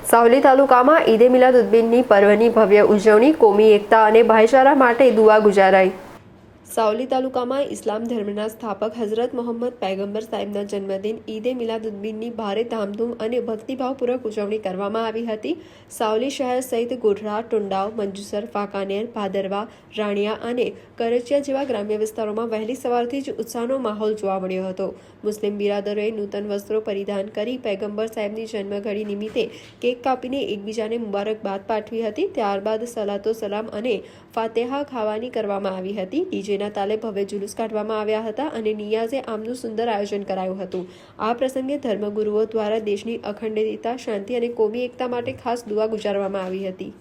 સાવલી તાલુકામાં ઈદે મિલાદુન્નબીની પર્વની ભવ્ય ઉજવણી, કોમી એકતા અને ભાઈચારા માટે દુઆ ગુજારાઈ। સાવલી તાલુકામાં ઇસ્લામ ધર્મના સ્થાપક હઝરત મોહમ્મદ પૈગંબર સાહેબના જન્મદિન ઈદે મિલાદુન્નબીની ભારે ધામધૂમ અને ભક્તિભાવપૂર્વક ઉજવણી કરવામાં આવી હતી। સાવલી શહેર સહિત ગોધરા, ટુંડાવ, મંજુસર, ફાકાનેર, ભાદરવા, રાણિયા અને કરચિયા જેવા ગ્રામ્ય વિસ્તારોમાં વહેલી સવારથી જ ઉત્સાહનો માહોલ જોવા મળ્યો હતો। મુસ્લિમ બિરાદરોએ નૂતન વસ્ત્રો પરિધાન કરી પૈગંબર સાહેબની જન્મઘડી નિમિત્તે કેક કાપીને એકબીજાને મુબારકબાદ પાઠવી હતી। ત્યારબાદ સલાતો સલામ અને ફાતેહા ખાવાની કરવામાં આવી હતી। ડીજેના તાલે ભવ્ય જુલુસ કાઢવામાં આવ્યા હતા અને નિયાઝે આમનું સુંદર આયોજન કરાયું હતું। આ પ્રસંગે ધર્મગુરુઓ દ્વારા દેશની અખંડિતતા, શાંતિ અને કોમી એકતા માટે ખાસ દુઆ ગુજારવામાં આવી હતી।